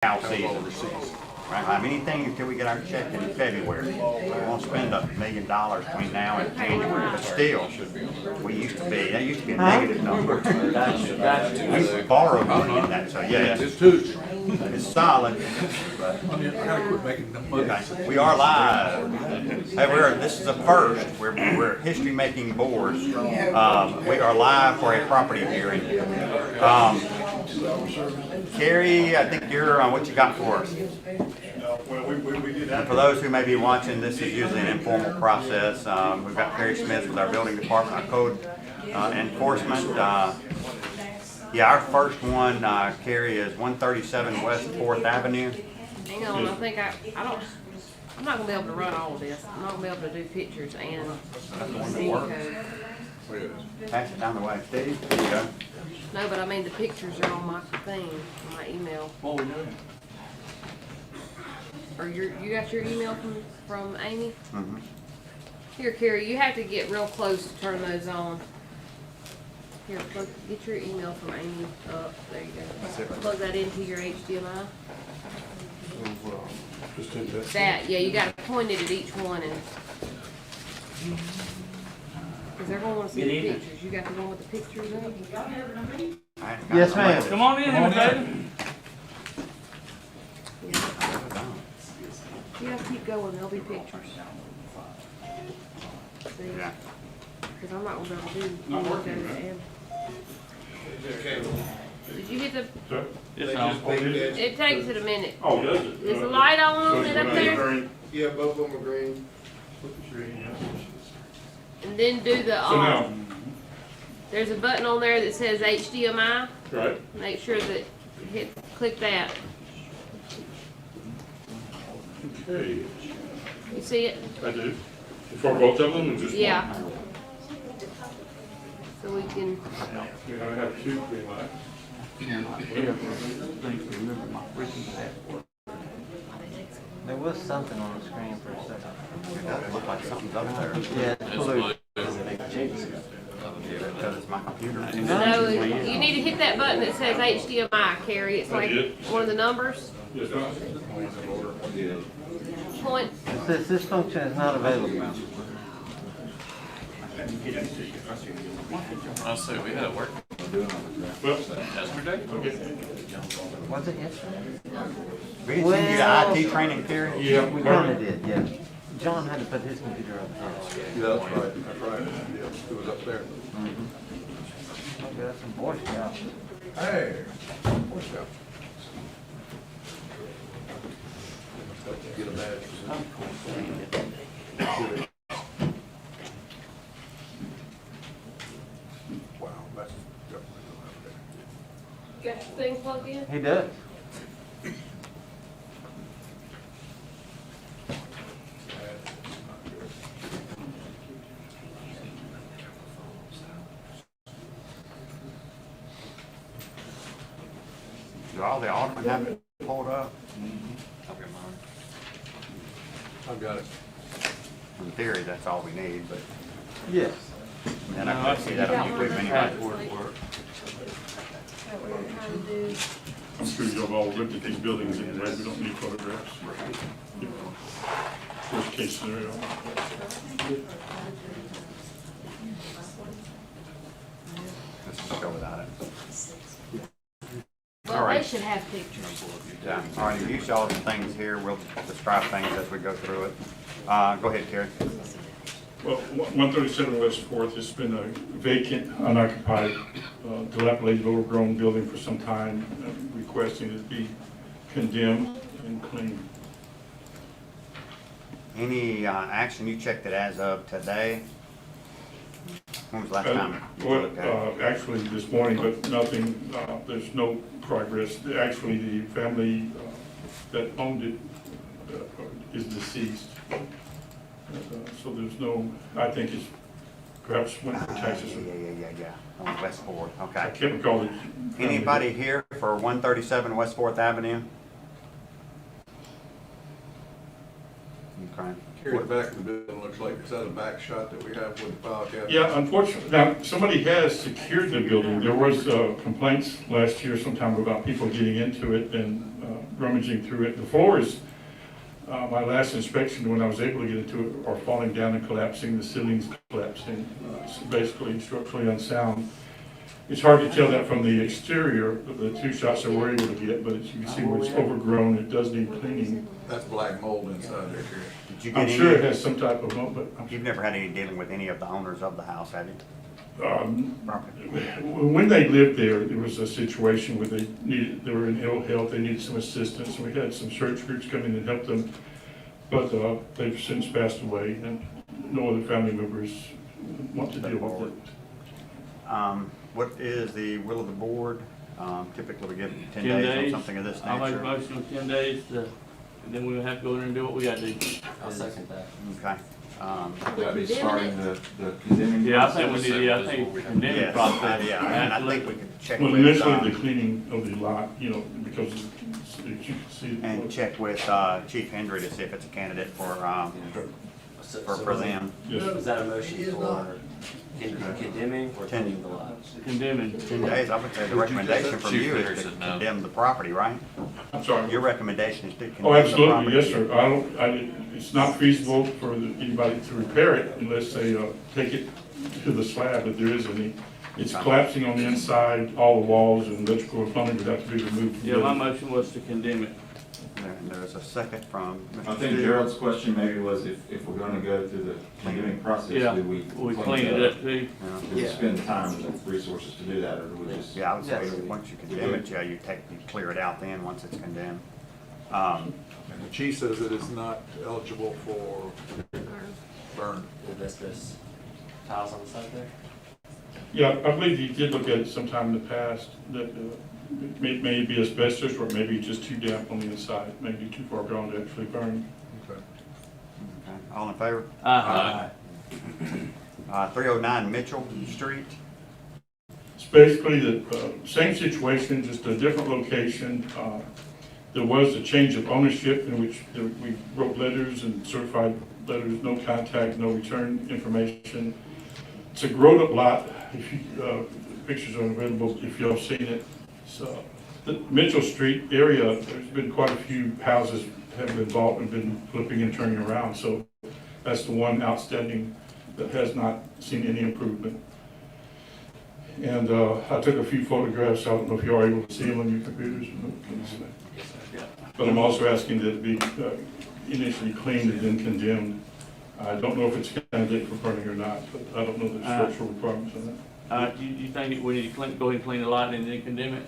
cow season. Right, anything until we get our check in February. We won't spend $1 million between now and January, but still, we used to be, that used to be a negative number. We used to borrow money in that, so yeah, it's solid. Okay, we are live. Hey, this is a first. We're history-making boards. We are live for a property hearing. Carrie, I think you're on what you got for us. And for those who may be watching, this is usually an informal process. We've got Perry Smith with our building department, our code enforcement. Yeah, our first one, Carrie, is 137 West 4th Avenue. Hang on, I think I'm not gonna be able to run all of this. I'm not gonna be able to do pictures and city code. Pass it down the way, Steve. There you go. No, but I mean the pictures are on my thing, on my email. What we doing? Or you got your email from Amy? Mm-hmm. Here, Carrie, you have to get real close to turn those on. Here, get your email from Amy up. There you go. Plug that into your HDMI. That, yeah, you got to point it at each one, and because they're going to want to see the pictures. You got the one with the pictures up? Yes, ma'am. Come on in, baby. You gotta keep going, there'll be pictures. See? Yeah. Because I'm not gonna be able to do one. Did you hit the? It's on. It takes it a minute. Oh, does it? Is the light on it up there? Yeah, both of them are green. And then do the, So now, there's a button on there that says HDMI. right, Make sure that, click that. okay, You see it? I do. For both of them or just one? Yeah. So we can, We have two green lights. There was something on the screen for a second. It does look like something's up there. Yeah, it's blue. Because it's my computer. no, you need to hit that button that says HDMI, Carrie. It's I like did. one of the numbers. Yes, ma'am. Point. It says this function is not available. I say we had it work Well, yesterday. okay. Was it yesterday? We didn't send you to IT training, Carrie? Yeah. We kinda did, yeah. John had to put his computer up there. Yeah, that's right, that's right, yeah, it was up there. We got some Boy Scouts. Hey. Boy Scout. Get a badge. Wow, that's definitely. Got your thing plugged in? He does. Do all the aldermen have it pulled up? I've got it. In theory, that's all we need, but Yes. then I couldn't see that on YouTube anyway. Is that what you're trying to do? I'm sure you've all looked at these buildings and read, we don't need photographs. Worst case scenario. Let's just go without it. Well, All right. they should have pictures. Yeah, all right, you saw the things here, we'll describe things as we go through it. Go ahead, Carrie. Well, 137 West 4th has been a vacant, unoccupied, dilapidated, overgrown building for some time, requesting it be condemned and cleaned. Any action you checked it as of today? When was the last time you looked at it? Actually, this morning, but nothing, there's no progress. Actually, the family that owned it is deceased. So there's no, I think it's perhaps went for taxes. Yeah. On West 4th, I okay. can't recall it. Anybody here for 137 West 4th Avenue? Okay. Here at the back of the building, looks like, is that a back shot that we have with the file cabinet? Yeah, unfortunately, now, somebody has secured the building. There was complaints last year sometime about people getting into it and rummaging through it. The floors, my last inspection, when I was able to get into it, are falling down and collapsing, the ceiling's collapsing, it's basically structurally unsound. It's hard to tell that from the exterior, the two shots that we're able to get, but as you can see where it's overgrown, it does need cleaning. That's black mold inside there, Terry. Did you get I'm any? sure it has some type of, but You've never had any dealing with any of the owners of the house, have you? Property. when they lived there, there was a situation where they were in ill health, they needed some assistance, and we had some church groups come in and help them, but they've since passed away, and no other family members want to deal with it. What is the will of the board? Typically we give 10 10 days on days. something of this I'll make a nature. motion with 10 days, and then we'll have to go in there and do what we gotta do. I'll second that. Okay. That'd be starting the condemning. Yeah, I think we need, I think the condemning Yes, process. yeah, and I think we Absolutely. could check Well, with, initially, the cleaning of the lot, you know, because as you can see. and check with Chief Hendry to see if it's a candidate for them. Yes. Is that a motion for condemning or cleaning the lot? Condemning. 10 days, I would say the recommendation from Chief you Hendry is to said no. condemn the property, right? I'm sorry. Your recommendation is to condemn Oh, the absolutely, property. yes, sir. It's not feasible for anybody to repair it unless they take it to the slab, if there is any. It's collapsing on the inside, all the walls and electrical and plumbing would have to be removed. Yeah, my motion was to condemn it. And there's a second from I Mr. think Stewart. Gerald's question maybe was if we're gonna go through the condemning process, Yeah, do we? we clean it up too. Do we spend time and resources to do that, or do we just? Yeah, I would say, Yes. once you condemn it, yeah, you clear it out then, once it's condemned. And the chief says it is not eligible for burn. Asbestos tiles on the side there? Yeah, I believe he did look at it sometime in the past, that it may be asbestos or maybe just too damp on the inside, maybe too far gone to actually burn. Okay. Okay. All in favor? Uh-huh. 309 Mitchell Street. It's basically the same situation, just a different location. There was a change of ownership in which we wrote letters and certified letters, no contact, no return information. It's a grown-up lot. If you, pictures are available if you have seen it. So the Mitchell Street area, there's been quite a few houses have been bought and been flipping and turning around. So that's the one outstanding that has not seen any improvement. And I took a few photographs. I don't know if you are able to see them on your computers. But I'm also asking that it be initially cleaned and then condemned. I don't know if it's a candidate for burning or not, but I don't know the structural requirements on that. You think we need to go ahead and clean the lot and then condemn it?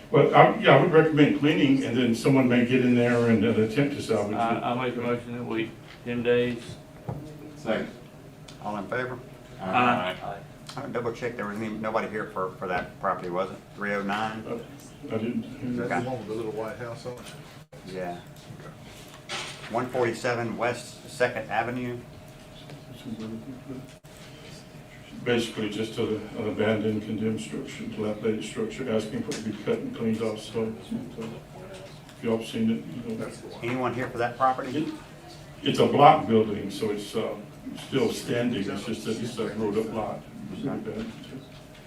Well, yeah, I would recommend cleaning, and then someone may get in there and attempt to salvage it. I'll make a motion that we, 10 days. Second. All in favor? Aye. I double check, there was nobody here for that property, was it? 309? I didn't. Is that the one with the little white house on it? Yeah. 147 West 2nd Avenue. Basically just an abandoned, condemned structure, dilapidated structure, asking for it to be cut and cleaned off. So if y'all have seen it, you know. That's the one. Anyone here for that property? It's a block building, so it's still standing. It's just that it's a grown-up lot.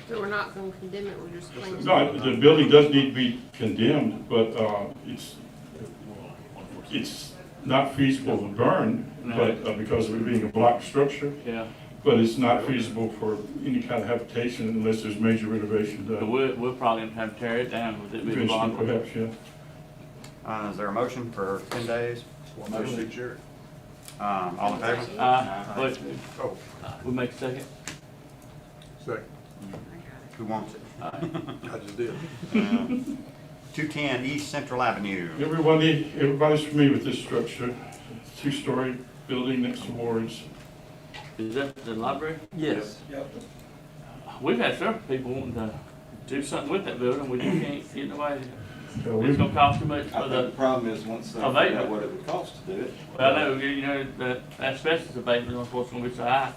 So we're not gonna condemn it, we're just cleaning it. No, the building does need to be condemned, but it's not feasible to burn, but because of it being a block structure. Yeah. But it's not feasible for any kind of habitation unless there's major renovation So done. we'll probably have to tear it down with it being Eventually, blocked. perhaps, yeah. Is there a motion for 10 days? Motion, Jerry. All in favor? Wait, Oh, we make a second? Second. who wants it? I just did. 210 East Central Avenue. Everybody's familiar with this structure. It's a two-story building next to Ward's. Is that the library? Yes. We've had several people wanting to do something with that building, we just can't get nobody. It's We've- gonna cost too much I for think the the, problem is once they figure out what it would cost to do it. well, I know, you know, the asbestos abatement, unfortunately, gonna be so high.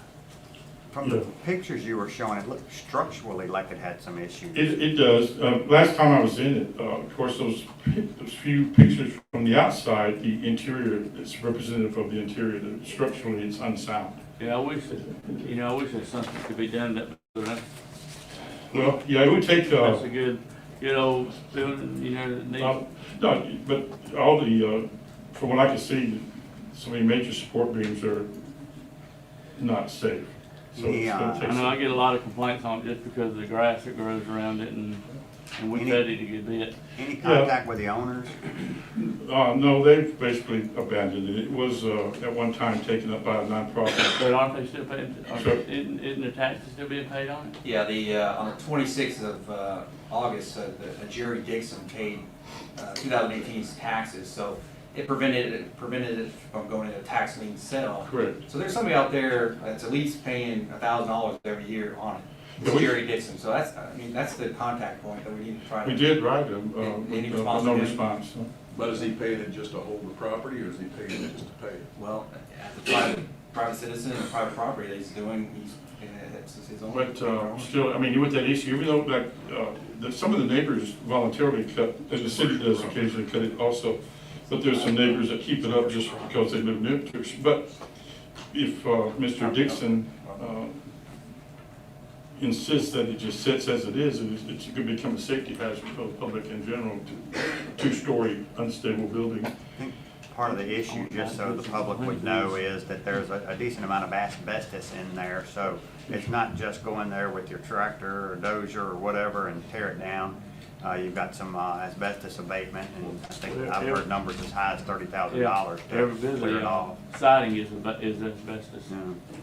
From the Yeah. pictures you were showing, it looked structurally like it had some issues. It does. Last time I was in it, of course, those few pictures from the outside, the interior is representative of the interior. Structurally, it's unsound. Yeah, I wish that something could be done that, building. Well, yeah, it would take, That's a good, good old building, you know, that needs. No, but all the, from what I can see, some of the major support beams are not safe. So it's gonna Yeah. take I know I some- get a lot of complaints on it just because of the grass that grows around it and we Any- fed it a good bit. Any contact with the owners? No, they've basically abandoned it. It was, at one time taken up by a nonprofit. But aren't they still paying, Sure. isn't the taxes still being paid on it? Yeah, on the 26th of August, Jerry Dixon paid 2018's taxes, so it prevented it from going into a tax lien sale. Correct. So there's somebody out there that's at least paying $1,000 every year on it. Yeah, It's we- Jerry Dixon, so that's the contact point that we need to try to. We did write them, Any with response no from him? response. So. But is he paying it just to hold the property, or is he paying it just to pay it? Well, as a private citizen and private property that he's doing, it's his own. But still, I mean, with that issue, even though like, some of the neighbors voluntarily cut, and the city does occasionally cut it also, but there's some neighbors that keep it up just because they live near to it. But if Mr. Dixon insists that it just sits as it is, it's going to become a safety hazard for the public in general, two-story unstable building. I think part of the issue, just so the public would know, is that there's a decent amount of asbestos in there. So it's not just go in there with your tractor or dozer or whatever and tear it down. You've got some asbestos abatement, and I think I've heard numbers as high as $30,000 Every to bit clear of it off. siding is asbestos. Yeah.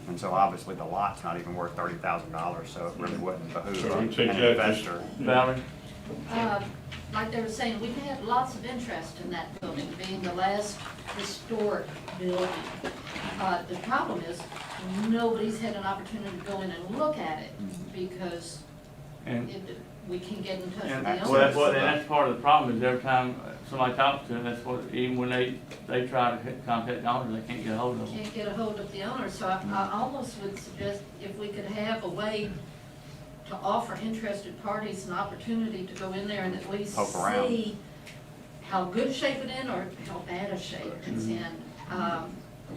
And so obviously the lot's not even worth $30,000, so it really wouldn't behoove So an we take that as- investor. Valerie? Like they were saying, we've had lots of interest in that building, being the last historic building. The problem is, nobody's had an opportunity to go in and look at it, because And we can get in touch with And the access. well, owners. and that's part of the problem is every time somebody talks to them, that's what, even when they try to contact the owner, they can't get a hold of them. Can't get a hold of the owner, so I almost would suggest if we could have a way to offer interested parties an opportunity to go in there and at least Poke around. see how good shape it in or how bad a shape it's in.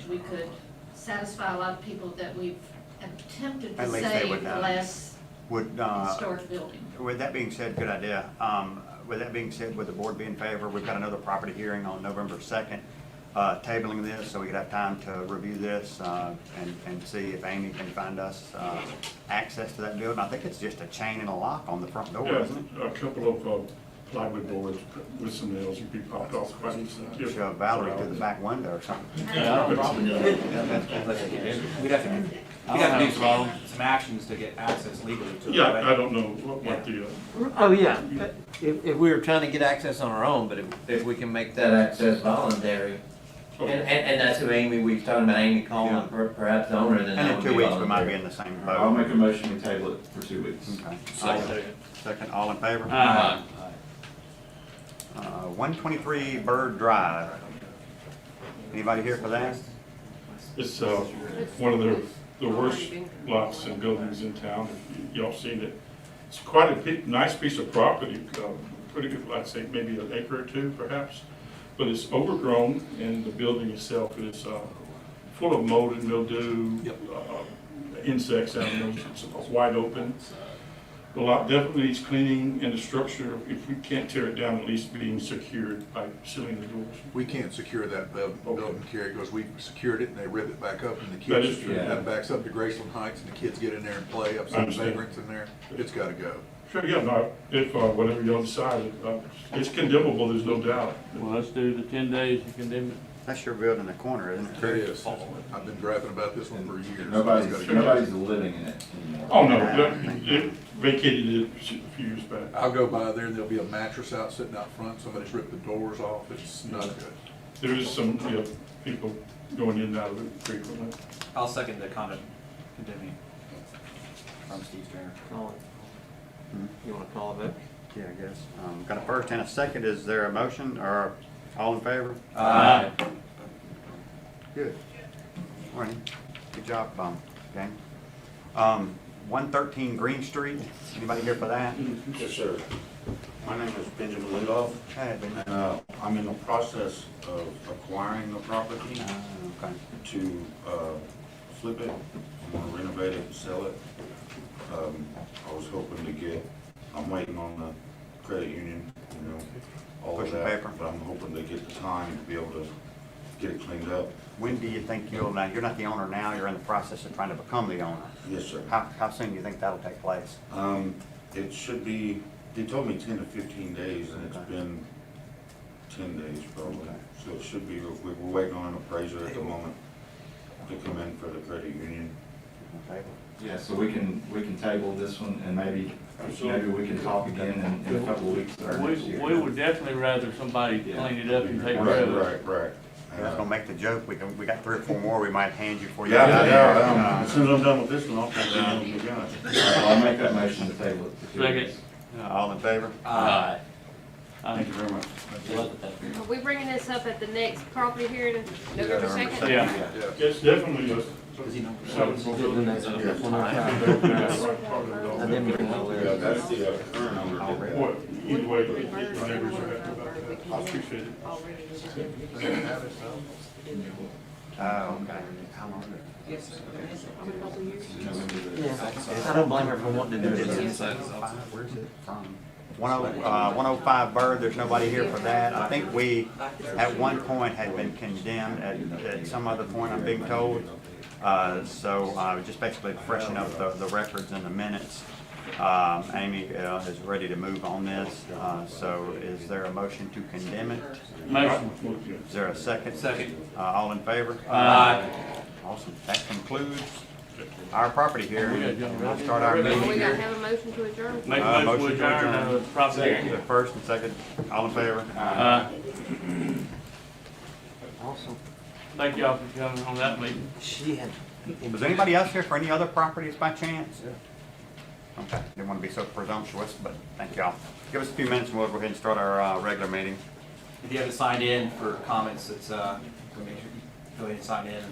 We could satisfy a lot of people that we've attempted to At least they save would the know. last Would, historic building. with that being said, good idea. With that being said, would the board be in favor? We've got another property hearing on November 2nd, tabling this so we could have time to review this and see if Amy can find us access to that building. I think it's just a chain and a lock on the front door, Yeah, isn't it? a couple of plywood boards with some nails you could pop off. Shove Valerie through the back window or something. We'd have to do some actions to get access legally to it. Yeah, right? I don't know what the, Oh, yeah, if we were trying to get access on our own, but if we can make that access voluntary, and that's who Amy, we was talking about Amy calling perhaps the owner, then And that in would 2 be weeks, we might be voluntary. in the same I'll boat. make a motion to table it for 2 weeks. Okay. Second, all in favor? Aye. 123 Bird Drive. Anybody here for that? it's one of the worst lots and buildings in town. If y'all seen it. It's quite a nice piece of property, pretty good, I'd say maybe an acre or two perhaps. But it's overgrown and the building itself is full of mold and mildew, insects, animals. It's wide open. The lot definitely needs cleaning, and the structure, if we can't tear it down, at least being secured by sealing the doors. We can't secure that building, Kerry, because we secured it and they rip it back up and the That kids, is true. that backs up to Graceland Heights and the kids get in there and play up I some understand. vagrants in there. It's gotta go. Sure, yeah, no, if, whatever y'all decide, it's condemnable, there's no doubt. Well, let's do the 10 days to condemn it. That's your building in the corner, isn't it? It Terry? is. I've been griping about this one for years. Nobody's It's gotta go. nobody's living in it anymore. Oh, no, it vacated it a few years back. I'll go by there and there'll be a mattress out sitting out front. Somebody's ripped the doors off. It's not good. There is some, people going in and out of it frequently. I'll second the comment condemning from Steve Stringer. Call it. You wanna call it? Yeah, I guess. Got a first and a second. Is there a motion or all in favor? Aye. Good. Morning. Good job, gang. 113 Green Street. Anybody here for that? Yes, sir. My name is Benjamin Lindoff, Hey, Ben. and I'm in the process of acquiring the property Okay. to flip it. I'm gonna renovate it and sell it. I was hoping to get, I'm waiting on the credit union, you know, all of Pushing that. paper. But I'm hoping they get the time to be able to get it cleaned up. When do you think now you're not the owner now, you're in the process of trying to become the owner. Yes, sir. How soon do you think that'll take place? It should be, they told me 10 to 15 days, and it's Okay. been 10 days probably. Okay. So it should be, we're waiting on an appraiser at the moment to come in for the credit union. Okay. Yeah, so we can table this one and maybe we can talk again in a couple of weeks or next year. We would definitely rather somebody clean it up and take care of it. Right. I was gonna make the joke, we got 3 or 4 more we might hand you for you. As soon as I'm done with this one, I'll take it on the gun. I'll make that motion to table it. for 2 Second. weeks. All in favor? Thank you very much. Are we bringing this up at the next property hearing, November 2nd? Yeah. It's definitely a salvageable building. Yeah, that's the current owner did that. What, either way, the neighbors are happy about that. I appreciate it. Okay. How long? I don't blame her for wanting to do it. Where's it from? 105 Bird, there's nobody here for that. I think we, at one point, had been condemned at some other point, I'm being told. So just basically to freshen up the records and the minutes. Amy is ready to move on this. So is there a motion to condemn it? Motion. Is there a second? Second. All in favor? Aye. Awesome. That concludes our property here. We'll start our meeting We gotta here. have a motion to adjourn. Make a motion Motion to to adjourn adjourn. the property hearing. The first and second, all in favor? Awesome. Thank y'all for coming on that meeting. She had. Was anybody else here for any other properties by chance? Okay, didn't want to be so presumptuous, but thank y'all. Give us a few minutes and we'll go ahead and start our regular meeting. If you haven't signed in for comments, it's, go ahead and sign in.